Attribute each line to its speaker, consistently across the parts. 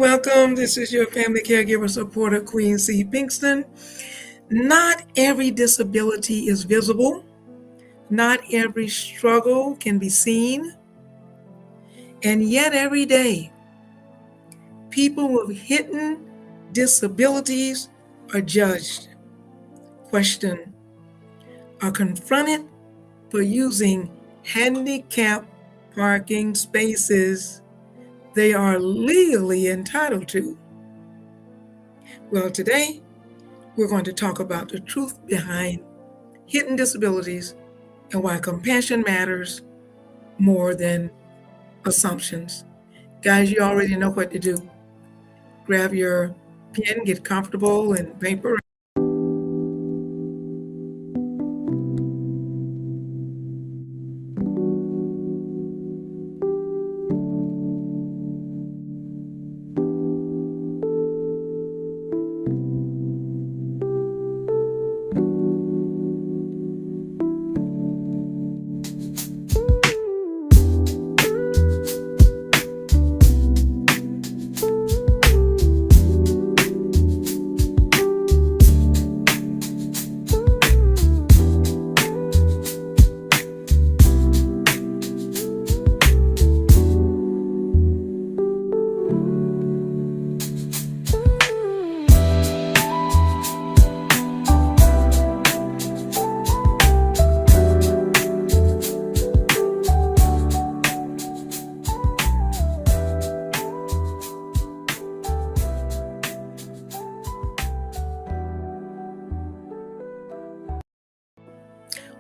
Speaker 1: welcome. This is your family caregiver supporter, Queen C. Pinkston. Not every disability is visible. Not every struggle can be seen. And yet every day, people with hidden disabilities are judged, questioned, are confronted for using handicap parking spaces they are legally entitled to. Well, today we're going to talk about the truth behind hidden disabilities and why compassion matters more than assumptions. Guys, you already know what to do. Grab your pen, get comfortable, and paper.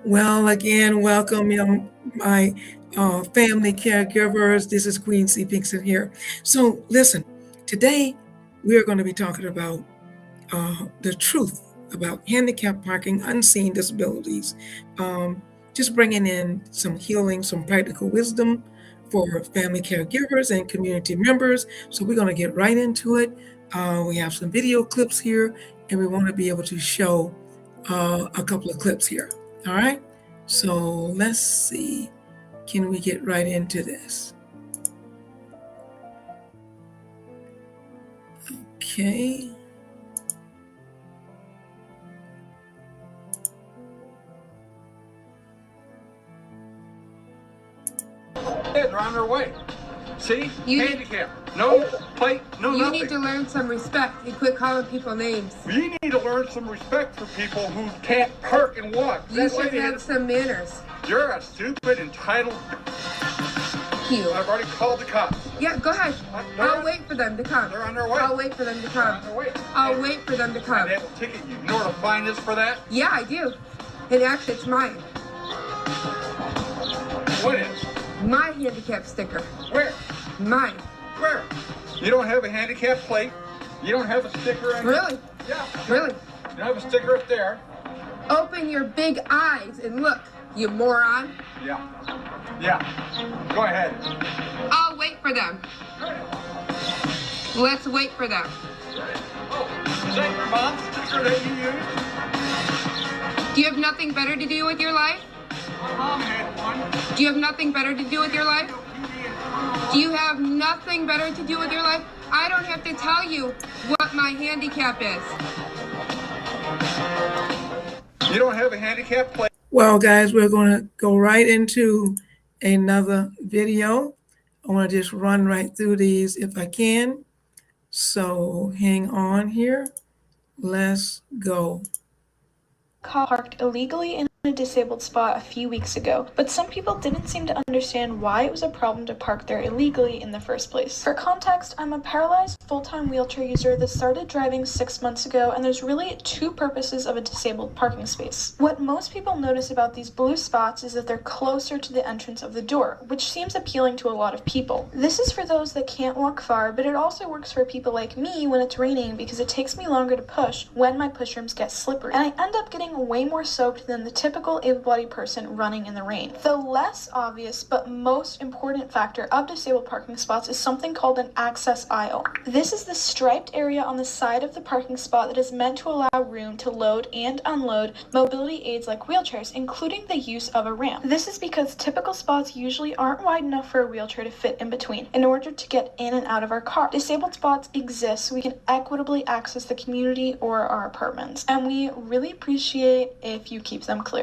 Speaker 1: Well, again, welcome, my family caregivers. This is Queen C. Pinkston here. So listen, today we're going to be talking about the truth about handicap parking, unseen disabilities, just bringing in some healing, some practical wisdom for family caregivers and community members. So we're going to get right into it. We have some video clips here, and we want to be able to show a couple of clips here. All right, so let's see. Can we get right into this? Okay.
Speaker 2: They're on their way. See? Handicap. No plate, no nothing.
Speaker 3: You need to learn some respect and quit calling people names.
Speaker 2: You need to learn some respect for people who can't park and walk.
Speaker 3: You should have some manners.
Speaker 2: You're a stupid, entitled...
Speaker 3: You.
Speaker 2: I've already called the cops.
Speaker 3: Yeah, go ahead. I'll wait for them to come.
Speaker 2: They're on their way.
Speaker 3: I'll wait for them to
Speaker 2: They're
Speaker 3: come.
Speaker 2: on their way.
Speaker 3: I'll wait for them to come.
Speaker 2: And they will ticket you. You know what a fine is for that?
Speaker 3: Yeah, I do. And actually, it's mine.
Speaker 2: What is?
Speaker 3: My handicap sticker.
Speaker 2: Where?
Speaker 3: Mine.
Speaker 2: Where? You don't have a handicap plate. You don't have a sticker.
Speaker 3: Really?
Speaker 2: Yeah.
Speaker 3: Really?
Speaker 2: You don't have a sticker up there.
Speaker 3: Open your big eyes and look, you moron.
Speaker 2: Yeah. Yeah. Go ahead.
Speaker 3: I'll wait for them. Let's wait for them.
Speaker 2: Oh, is that your mom's sticker that you use?
Speaker 3: Do you have nothing better to do with your life?
Speaker 2: My mom had one.
Speaker 3: Do you have nothing better to do with your life? Do you have nothing better to do with your life? I don't have to tell you what my handicap is.
Speaker 2: You don't have a handicap plate?
Speaker 1: Well, guys, we're going to go right into another video. I want to just run right through these if I can. So hang on here. Let's go.
Speaker 4: Car parked illegally in a disabled spot a few weeks ago, but some people didn't seem to understand why it was a problem to park there illegally in the first place. For context, I'm a paralyzed full-time wheelchair user that started driving 6 months ago, and there's really two purposes of a disabled parking space. What most people notice about these blue spots is that they're closer to the entrance of the door, which seems appealing to a lot of people. This is for those that can't walk far, but it also works for people like me when it's raining because it takes me longer to push when my pushrooms get slippery, and I end up getting way more soaked than the typical typical able-bodied person running in the rain. The less obvious but most important factor of disabled parking spots is something called an access aisle. This is the striped area on the side of the parking spot that is meant to allow room to load and unload mobility aids like wheelchairs, including the use of a ramp. This is because typical spots usually aren't wide enough for a wheelchair to fit in between in order to get in and out of our car. Disabled spots exist so we can equitably access the community or our apartments, and we really appreciate if you keep them clear.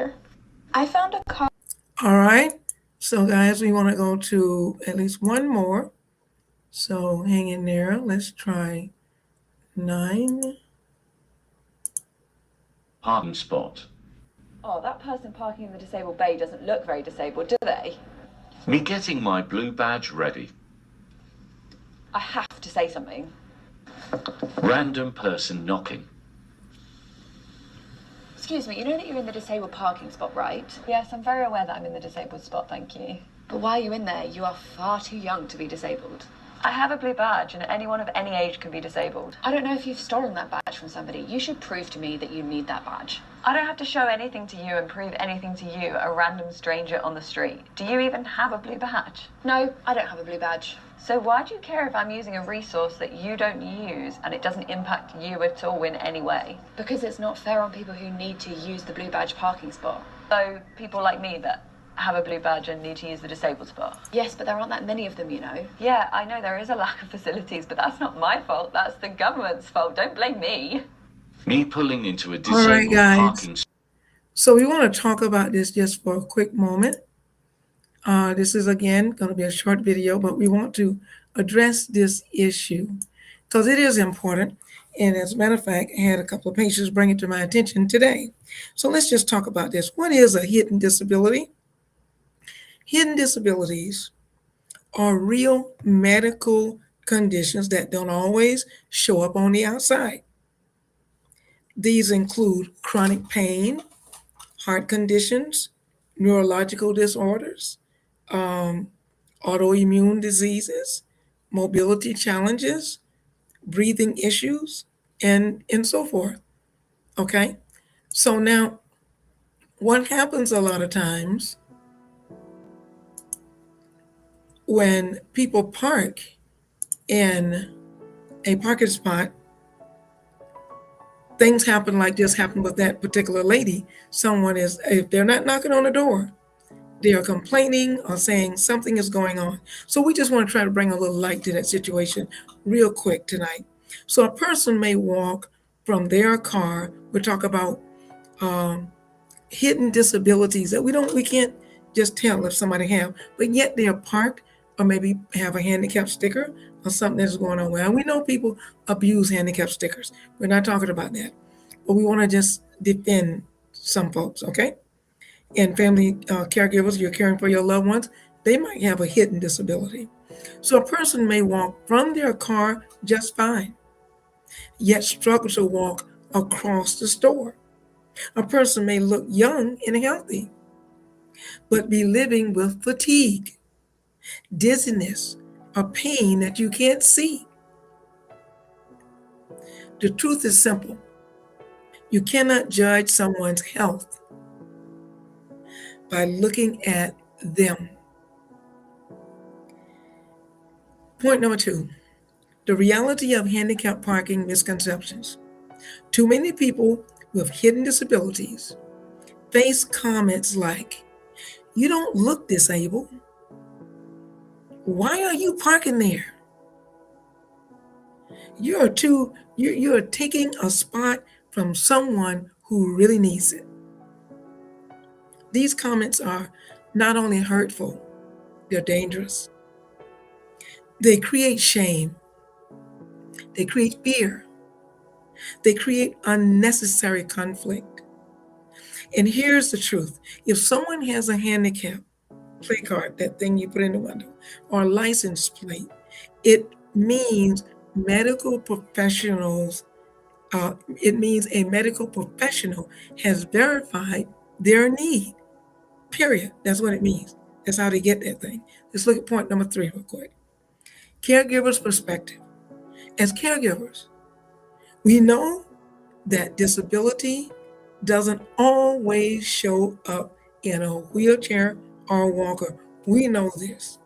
Speaker 4: I found a copy.
Speaker 1: All right. So, guys, we want to go to at least one more. So, hang in there. Let's try 9.
Speaker 5: Parking spot.
Speaker 6: Oh, that person parking in the disabled bay doesn't look very disabled, do they?
Speaker 5: Me getting my blue badge ready.
Speaker 6: I have to say something.
Speaker 5: Random person knocking.
Speaker 6: Excuse me, you know that you're in the disabled parking spot, right? Yes, I'm very aware that I'm in the disabled spot, thank you. But why are you in there? You are far too young to be disabled. I have a blue badge, and anyone of any age can be disabled. I don't know if you've stolen that badge from somebody. You should prove to me that you need that badge. I don't have to show anything to you and prove anything to you, a random stranger on the street. Do you even have a blue badge? No, I don't have a blue badge. So why do you care if I'm using a resource that you don't use and it doesn't impact you at all in any way? Because it's not fair on people who need to use the blue badge parking spot. So people like me that have a blue badge and need to use the disabled spot. Yes, but there aren't that many of them, you know. Yeah, I know there is a lack of facilities, but that's not my fault. That's the government's fault. Don't blame me.
Speaker 5: Me pulling into a
Speaker 1: All
Speaker 5: disabled
Speaker 1: right, guys.
Speaker 5: parking spot.
Speaker 1: So, we want to talk about this just for a quick moment. This is, again, going to be a short video, but we want to address this issue because it is important. And as a matter of fact, I had a couple of patients bring it to my attention today. So, let's just talk about this. What is a hidden disability? Hidden disabilities are real medical conditions that don't always show up on the outside. These include chronic pain, heart conditions, neurological disorders, autoimmune diseases, mobility challenges, breathing issues, and so forth. Okay? So now, what happens a lot of times when people park in a parking spot, things happen like this happened with that particular lady. Someone is, if they're not knocking on the door, they are complaining or saying something is going on. So we just want to try to bring a little light to that situation real quick tonight. So a person may walk from their car. We'll talk about hidden disabilities that we can't just tell if somebody have, but yet they are parked or maybe have a handicap sticker or something that's going on. Well, we know people abuse handicap stickers. We're not talking about that, but we want to just defend some folks, okay? And family caregivers, you're caring for your loved ones, they might have a hidden disability. So a person may walk from their car just fine, yet struggle to walk across the store. A person may look young and healthy, but be living with fatigue, dizziness, or pain that you can't see. The truth is simple. You cannot judge someone's health by looking at them. Point number 2, the reality of handicap parking misconceptions. Too many people with hidden disabilities face comments like, "You don't look disabled. Why are you parking there? You're taking a spot from someone who really needs it." These comments are not only hurtful, they're dangerous. They create shame. They create fear. They create unnecessary conflict. And here's the truth. If someone has a handicap play card, that thing you put in the window, or a license plate, it means medical professionals, it means a medical professional has verified their need, period. That's what it means. That's how they get that thing. Let's look at point number 3 real quick. Caregiver's perspective. As caregivers, we know that disability doesn't always show up in a wheelchair or a walker. We know this,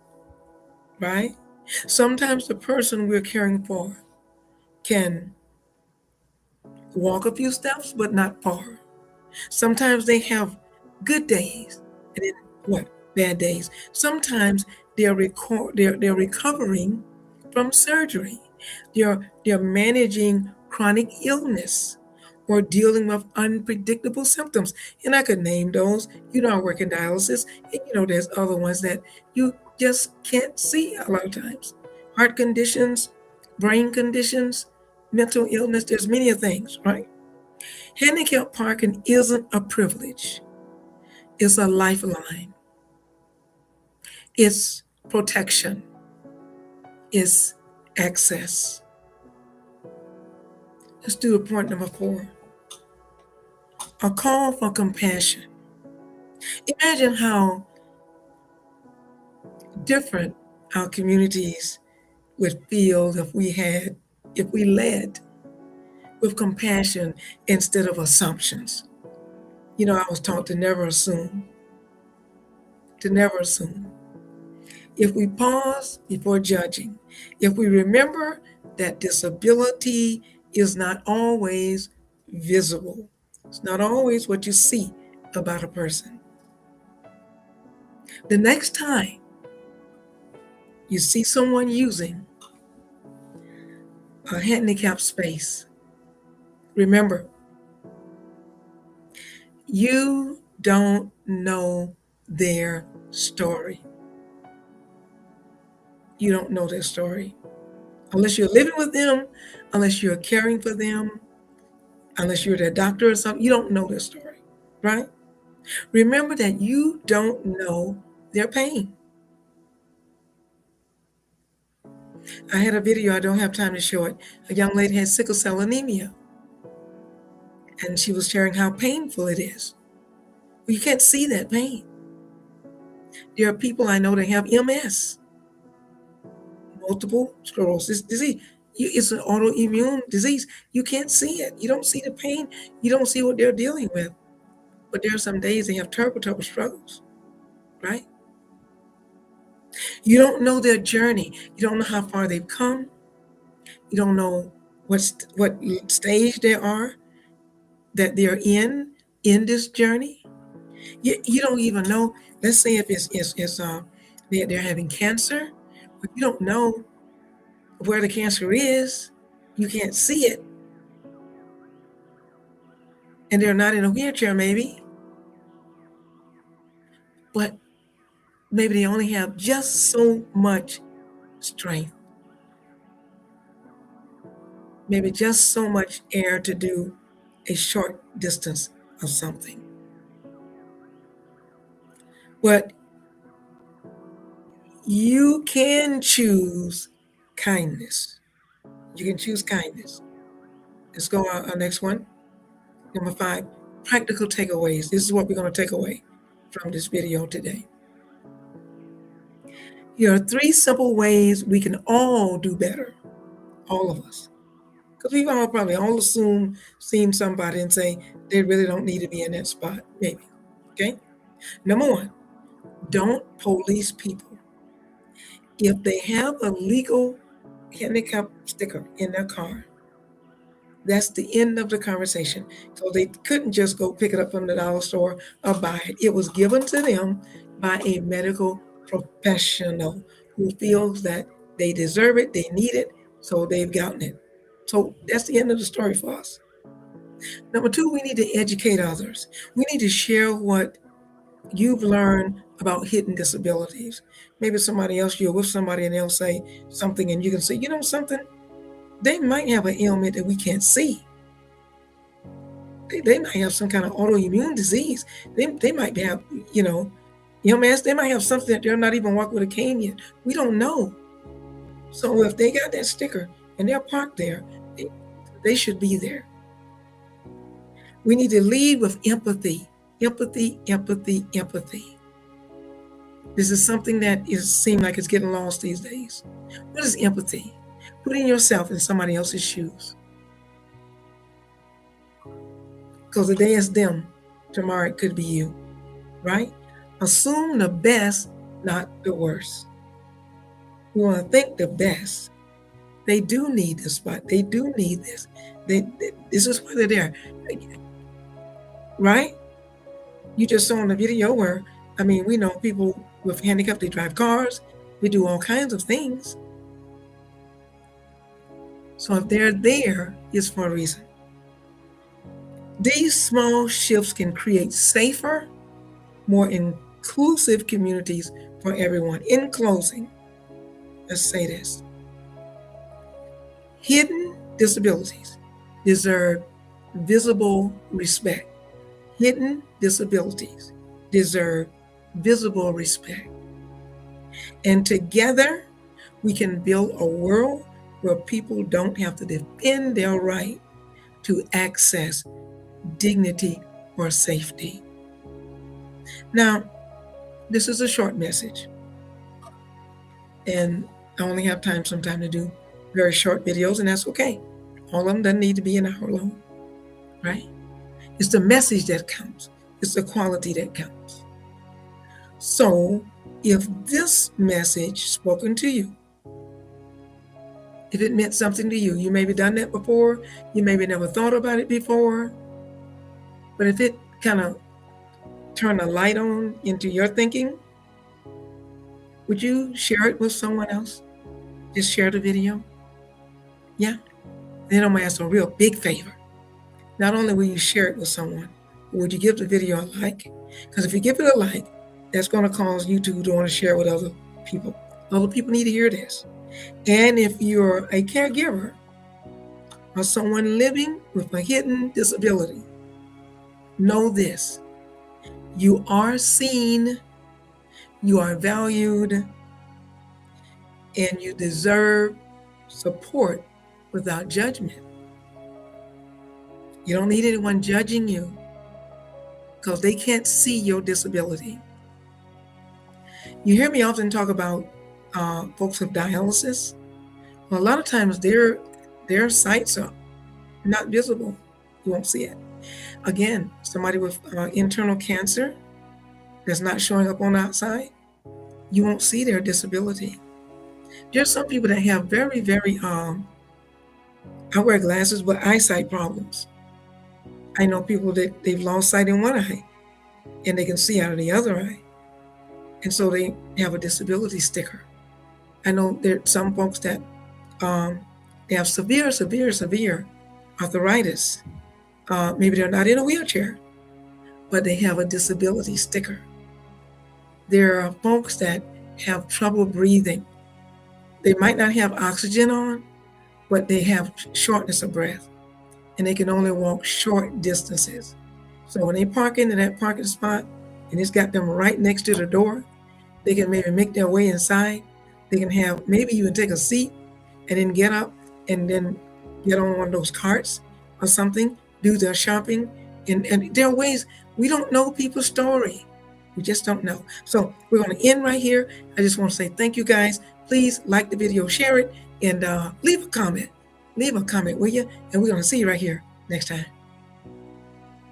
Speaker 1: right? Sometimes the person we're caring for can walk a few steps, but not far. Sometimes they have good days and then what? Bad days. Sometimes they're recovering from surgery. They're managing chronic illness or dealing with unpredictable symptoms. And I could name those. You know, I work in dialysis, and you know there's other ones that you just can't see a lot of times. Heart conditions, brain conditions, mental illness, there's many things, right? Handicap parking isn't a privilege, it's a lifeline, it's protection, it's access. Let's do point number 4, a call for compassion. Imagine how different our communities would feel if we led with compassion instead of assumptions. You know, I was taught to never assume, to never assume. If we pause before judging, if we remember that disability is not always visible, it's not always what you see about a person. The next time you see someone using a handicapped space, remember, you don't know their story. You don't know their story. Unless you're living with them, unless you're caring for them, unless you're their doctor or something, you don't know their story, right? Remember that you don't know their pain. I had a video, I don't have time to show it. A young lady had sickle cell anemia, and she was sharing how painful it is. Well, you can't see that pain. There are people I know that have MS, multiple sclerosis disease. It's an autoimmune disease. You can't see it. You don't see the pain. You don't see what they're dealing with. But there are some days they have terrible, terrible struggles, right? You don't know their journey. You don't know how far they've come. You don't know what stage they are, that they're in this journey. You don't even know. Let's say if they're having cancer, but you don't know where the cancer is. You can't see it, and they're not in a wheelchair, maybe, but maybe they only have just so much strength, maybe just so much air to do a short distance of something. But you can choose kindness. You can choose kindness. Let's go our next one. Number 5, practical takeaways. This is what we're going to take away from this video today. Here are 3 simple ways we can all do better, all of us. Because we've all probably all seen somebody and say they really don't need to be in that spot, maybe. Okay? Number 1, don't police people. If they have a legal handicap sticker in their car, that's the end of the conversation. So they couldn't just go pick it up from the dollar store or buy it. It was given to them by a medical professional who feels that they deserve it, they need it, so they've gotten it. So that's the end of the story for us. Number 2, we need to educate others. We need to share what you've learned about hidden disabilities. Maybe you're with somebody and they'll say something and you can say, you know something, they might have an ailment that we can't see. They might have some kind of autoimmune disease. They might have, MS. They might have something that they're not even walking with a cane yet. We don't know. So if they got that sticker and they're parked there, they should be there. We need to lead with empathy. Empathy, empathy, empathy. This is something that seems like it's getting lost these days. What is empathy? Putting yourself in somebody else's shoes. Because today is them, tomorrow it could be you, right? Assume the best, not the worst. We want to think the best. They do need this spot. They do need this. This is why they're there, right? You just saw in the video where, we know people with handicap, they drive cars, they do all kinds of things. So if they're there, it's for a reason. These small shifts can create safer, more inclusive communities for everyone. In closing, let's say this. Hidden disabilities deserve visible respect. Hidden disabilities deserve visible respect. And together, we can build a world where people don't have to defend their right to access dignity or safety. Now, this is a short message, and I only have sometime to do very short videos, and that's okay. All of them doesn't need to be an hour long, right? It's the message that counts. It's the quality that counts. So if this message spoken to you, if it meant something to you, you maybe done that before, you maybe never thought about it before, but if it kind of turned a light on into your thinking, would you share it with someone else? Just share the video? Yeah? Then I'm gonna ask a real big favor. Not only will you share it with someone, but would you give the video a like? Because if you give it a like, that's gonna cause YouTube to want to share with other people. Other people need to hear this. And if you're a caregiver or someone living with a hidden disability, know this: you are seen, you are valued, and you deserve support without judgment. You don't need anyone judging you because they can't see your disability. You hear me often talk about folks with dialysis. Well, a lot of times their sites are not visible. You won't see it. Again, somebody with internal cancer that's not showing up on the outside, you won't see their disability. There's some people that have very, very, I wear glasses, but eyesight problems. I know people that they've lost sight in one eye and they can see out of the other eye. And so they have a disability sticker. I know there's some folks that they have severe arthritis. Maybe they're not in a wheelchair, but they have a disability sticker. There are folks that have trouble breathing. They might not have oxygen on, but they have shortness of breath, and they can only walk short distances. So when they park into that parking spot, and it's got them right next to the door, they can maybe make their way inside. They can have, maybe even take a seat and then get up and then get on one of those carts or something, do their shopping. And there are ways, we don't know people's story. We just don't know. So we're going to end right here. I just want to say thank you guys. Please like the video, share it, and leave a comment. Leave a comment, will you? And we're going to see you right here next time.